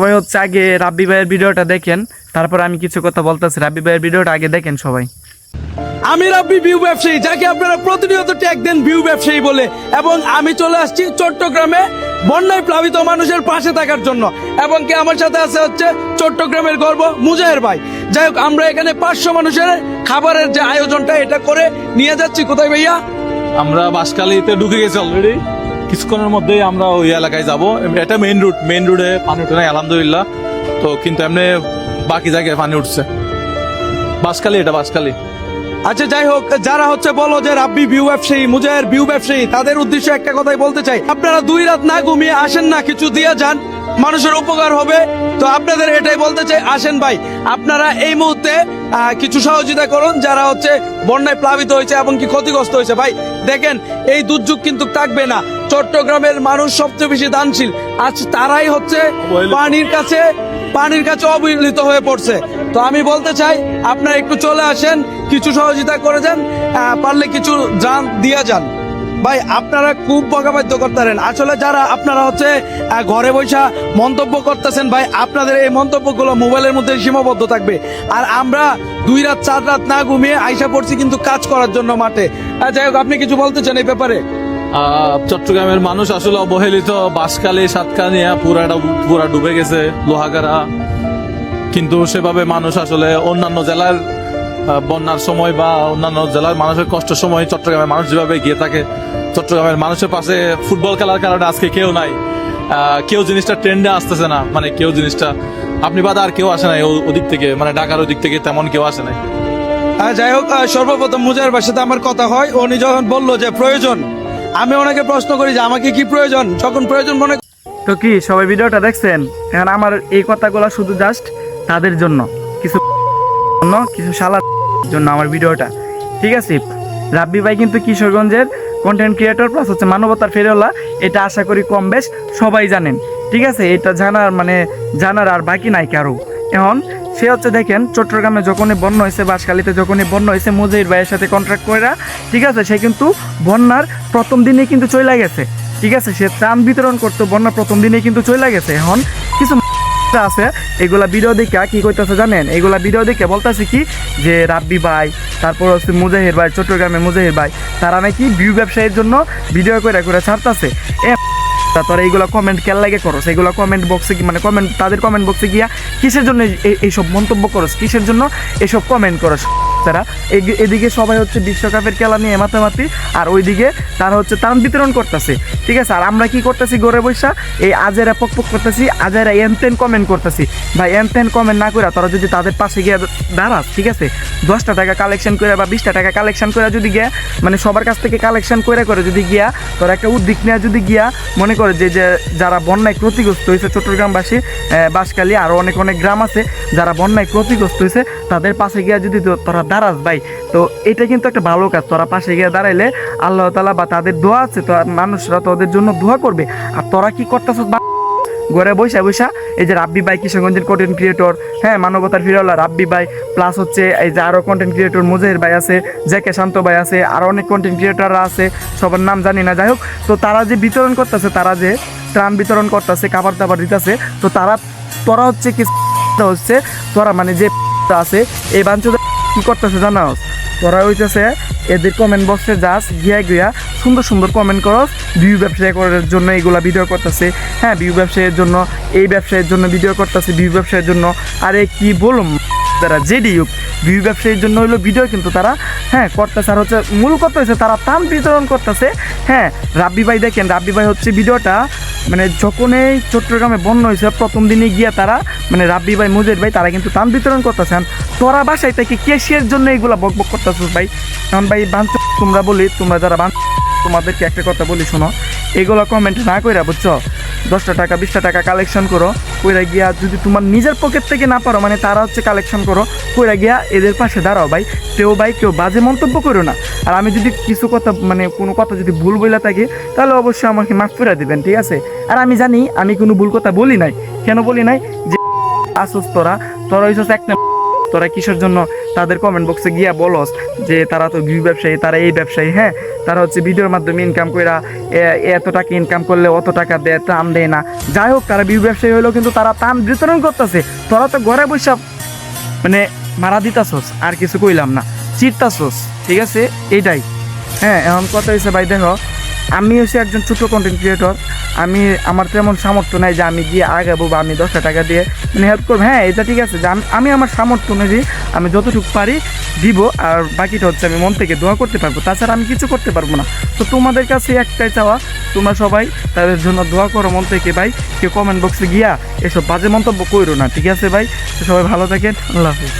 সবাই হচ্ছে আগে রাব্বি ভাইয়ের ভিডিওটা দেখেন, তারপর আমি কিছু কথা বলতেছি। রাব্বি ভাইয়ের ভিডিওটা আগে দেখেন সবাই। আমি রাব্বি ভিউ ব্যবসায়ী, যাকে আপনারা প্রতিনিয়ত ট্যাগ দেন ভিউ ব্যবসায়ী বলে, এবং আমি চলে আসছি চট্টগ্রামে বন্যায় প্লাবিত মানুষের পাশে থাকার জন্য। এবং কি আমার সাথে আছে হচ্ছে চট্টগ্রামের গর্ব মুজাহের ভাই। যাই হোক, আমরা এখানে 500 মানুষের খাবারের যে আয়োজনটা এটা করে নিয়ে যাচ্ছি। কোথায় ভাইয়া? আমরা বাঁশখালীতে ঢুকে গেছি অলরেডি। কিছুক্ষণের মধ্যেই আমরা ওই এলাকায় যাব। এটা মেইন রোডে পানি উঠে নাই আলহামদুলিল্লাহ। তো কিন্তু এমনি বাকি জায়গায় পানি উঠছে। এটা বাঁশখালী। আচ্ছা, যাই হোক, যারা হচ্ছে বলো যে রাব্বি ভিউ ব্যবসায়ী, মুজাহের ভিউ ব্যবসায়ী, তাদের উদ্দেশ্যে একটা কথাই বলতে চাই। আপনারা 2 রাত না ঘুমিয়ে আসেন না, কিছু দিয়ে যান, মানুষের উপকার হবে। তো আপনাদের এটাই বলতে চাই, আসেন ভাই, আপনারা এই মুহূর্তে কিছু সহযোগিতা করুন যারা হচ্ছে বন্যায় প্লাবিত হয়েছে এবং কি ক্ষতিগ্রস্ত হয়েছে। ভাই দেখেন, এই দুর্যোগ কিন্তু থাকবে না। চট্টগ্রামের মানুষ সবচেয়ে বেশি দানশীল। আজ তারাই হচ্ছে পানির কাছে অবহেলিত হয়ে পড়ছে। তো আমি বলতে চাই, আপনারা একটু চলে আসেন, কিছু সহযোগিতা করে যান, পারলে কিছু যান দিয়ে যান। ভাই আপনারা খুব বকাবাদ্য করতেছেন। আসলে যারা আপনারা হচ্ছে ঘরে বসে মন্তব্য করতেছেন, ভাই আপনাদের এই মন্তব্যগুলো মোবাইলের মধ্যে সীমাবদ্ধ থাকবে। আর আমরা 2 রাত 4 রাত না ঘুমিয়ে আইসা পড়ছি কিন্তু কাজ করার জন্য মাঠে। যাই হোক, আপনি কিছু বলতে চান এই ব্যাপারে? চট্টগ্রামের মানুষ আসলে অবহেলিত। বাঁশখালী, সাতকানিয়া পুরা ডুবে গেছে, লোহাগাড়া। কিন্তু সেভাবে মানুষ আসলে অন্যান্য জেলার বন্যার সময় বা অন্যান্য জেলার মানুষের কষ্টের সময় চট্টগ্রামের মানুষ যেভাবে গিয়ে থাকে, চট্টগ্রামের মানুষের পাশে ফুটবল খেলার কারণে আজকে কেউ নাই। কেউ জিনিসটা ট্রেন্ডে আসতেছে না, মানে কেউ জিনিসটা আপনি বাদে আর কেউ আসে নাই ওদিক থেকে, মানে ঢাকার ওদিক থেকে তেমন কেউ আসে নাই। যাই হোক, সর্বপ্রথম মুজাহের ভাইয়ের সাথে আমার কথা হয়। উনি যখন বললো যে প্রয়োজন, আমি ওনাকে প্রশ্ন করি যে আমাকে কি প্রয়োজন। যখন প্রয়োজন মনে তো কি সবাই ভিডিওটা দেখছেন? এখন আমার এই কথাগুলো শুধু জাস্ট তাদের জন্য, কিছু শালার জন্য আমার ভিডিওটা, ঠিক আছে? রাব্বি ভাই কিন্তু কিশোরগঞ্জের কন্টেন্ট ক্রিয়েটর প্লাস হচ্ছে মানবতার ফেরিওয়ালা, এটা আশা করি কম বেশ সবাই জানেন, ঠিক আছে? এটা জানার আর বাকি নাই কারো। এখন সে হচ্ছে দেখেন, চট্টগ্রামে যখনই বন্যা হয়েছে, বাঁশখালীতে যখনই বন্যা হয়েছে, মুজাহির ভাইয়ের সাথে কন্ট্রাক্ট করে, ঠিক আছে, সে কিন্তু বন্যার প্রথম দিনেই কিন্তু চলে গেছে, ঠিক আছে? সে ত্রাণ বিতরণ করতো বন্যার প্রথম দিনেই কিন্তু চলে গেছে। এখন কিছু আছে, এগুলা ভিডিও দেখে কি করতেছে জানেন? এগুলা ভিডিও দেখে বলতেছে কি যে রাব্বি ভাই, তারপর হচ্ছে মুজাহির ভাই, চট্টগ্রামের মুজাহির ভাই, তারা নাকি ভিউ ব্যবসায়ের জন্য ভিডিও করে ছাড়তেছে। তোরা এইগুলো কমেন্ট কেন লাগে করস? এইগুলো কমেন্ট বক্সে কি, মানে কমেন্ট, তাদের কমেন্ট বক্সে গিয়া কিসের জন্য এইসব মন্তব্য করস? কিসের জন্য এসব কমেন্ট করস? তারা এদিকে সবাই হচ্ছে বিশ্বকাপের খেলা নিয়ে মাতামাতি, আর ওইদিকে তারা হচ্ছে ত্রাণ বিতরণ করতেছে, ঠিক আছে? আর আমরা কি করতেছি? ঘরে বসা এই আজেরা পক করতেছি, আজেরা এনতেন কমেন্ট করতেছি। ভাই এনতেন কমেন্ট না করে তোরা যদি তাদের পাশে গিয়ে দাঁড়াস, ঠিক আছে, 10টা টাকা কালেকশন করে বা 20টা টাকা কালেকশন করে যদি গিয়া, মানে সবার কাছ থেকে কালেকশন করে যদি গিয়া তোরা একটা উদ্যোগ নেওয়া যদি গিয়া মনে করে যে যারা বন্যায় ক্ষতিগ্রস্ত হয়েছে, চট্টগ্রামবাসী, বাঁশখালী, আরও অনেক গ্রাম আছে যারা বন্যায় ক্ষতিগ্রস্ত হয়েছে, তাদের পাশে গিয়া যদি তোরা দাঁড়াস ভাই, তো এটা কিন্তু একটা ভালো কাজ। তোরা পাশে গিয়ে দাঁড়াইলে আল্লাহ তাআলা বা তাদের দোয়া আছে, তো মানুষরা তোদের জন্য দোয়া করবে। আর তোরা কি করতেছ? ঘরে বৈশা এই যে রাব্বি ভাই কিশোরগঞ্জের কন্টেন্ট ক্রিয়েটর, হ্যাঁ, মানবতার ফিরওয়ালা রাব্বি ভাই, প্লাস হচ্ছে এই যে আরও কন্টেন্ট ক্রিয়েটর মুজাহির ভাই আছে, জেকে শান্ত ভাই আছে, আরও অনেক কন্টেন্ট ক্রিয়েটররা আছে, সবার নাম জানি না। যাই হোক, তো তারা যে বিতরণ করতেছে, তারা যে ত্রাণ বিতরণ করতেছে, খাবার দাবার দিতেছে, তো তোরা হচ্ছে কি হচ্ছে, তোরা মানে যে আছে এই বাঞ্চুদা কি করতেছে জানা? তোরা হইতেছে এদের কমেন্ট বক্সে যাস গিয়া সুন্দর কমেন্ট করস, ভিউ ব্যবসায় করার জন্য এইগুলা ভিডিও করতেছে, হ্যাঁ, ভিউ ব্যবসায়ের জন্য, এই ব্যবসায়ের জন্য ভিডিও করতেছে, ভিউ ব্যবসায়ের জন্য। আরে কি বলুম, তারা যেডি ভিউ ব্যবসায়ীর জন্য হইলো ভিডিও কিন্তু তারা, হ্যাঁ, করতেছে। আর হচ্ছে মূল কথা হচ্ছে তারা ত্রাণ বিতরণ করতেছে, হ্যাঁ। রাব্বি ভাই দেখেন, রাব্বি ভাই হচ্ছে ভিডিওটা মানে যখন এই চট্টগ্রামে বন্যা হয়েছে প্রথম দিনে গিয়া তারা, মানে রাব্বি ভাই, মুজাহির ভাই, তারা কিন্তু ত্রাণ বিতরণ করতেছেন। তোরা বাসায় থেকে কেসিয়ার জন্য এইগুলা বক করতেছিস ভাই। কারণ ভাই বাঞ্চ, তোমরা যারা বাঞ্চ, তোমাদেরকে একটা কথা বলি, শোনো, এগুলো কমেন্ট না কইরা, বুঝছো, 10টা টাকা 20টা টাকা কালেকশন করো, কইরা গিয়া যদি তোমার নিজের পকেট থেকে না পারো, মানে তারা হচ্ছে কালেকশন করো, কইরা গিয়া এদের পাশে দাঁড়াও ভাই। কেউ বাজে মন্তব্য করো না। আর আমি যদি কিছু কথা, মানে কোনো কথা যদি ভুল বলে থাকি, তাহলে অবশ্যই আমাকে মাফ করে দিবেন, ঠিক আছে? আর আমি জানি আমি কোনো ভুল কথা বলি নাই। কেন বলি নাই? যে আসুস তোরা হইছস এক তোরা কিসের জন্য তাদের কমেন্ট বক্সে গিয়া বলস যে তারা তো ভিউ ব্যবসায়ী, তারা এই ব্যবসায়ী, হ্যাঁ তারা হচ্ছে ভিডিওর মাধ্যমে ইনকাম কইরা এত টাকা ইনকাম করলে অত টাকা দেয়, ত্রাণ দেয় না। যাই হোক, তারা ভিউ ব্যবসায়ী হলেও কিন্তু তারা ত্রাণ বিতরণ করতেছে, তোরা তো ঘরে বসে মানে মারা দিতাছস, আর কিছু কইলাম না, চিটতাছস, ঠিক আছে এইটাই। হ্যাঁ, এখন কথা হয়েছে ভাই, দেখো আমি হচ্ছে একজন ছোটো কন্টেন্ট ক্রিয়েটর, আমার তেমন সামর্থ্য নাই যে আমি গিয়ে আগাবো বা আমি 10 টাকা দিয়ে মানে হেল্প করবো। হ্যাঁ, এটা ঠিক আছে যে আমি আমার সামর্থ্য অনুযায়ী আমি যতটুকু পারি দিব, আর বাকিটা হচ্ছে আমি মন থেকে দোয়া করতে পারবো, তাছাড়া আমি কিছু করতে পারবো না। তো তোমাদের কাছে একটাই চাওয়া, তোমরা সবাই তাদের জন্য দোয়া করো মন থেকে ভাই, কেউ কমেন্ট বক্সে গিয়া এসব বাজে মন্তব্য করো না, ঠিক আছে ভাই? তো সবাই ভালো থাকেন, আল্লাহ হাফিজ।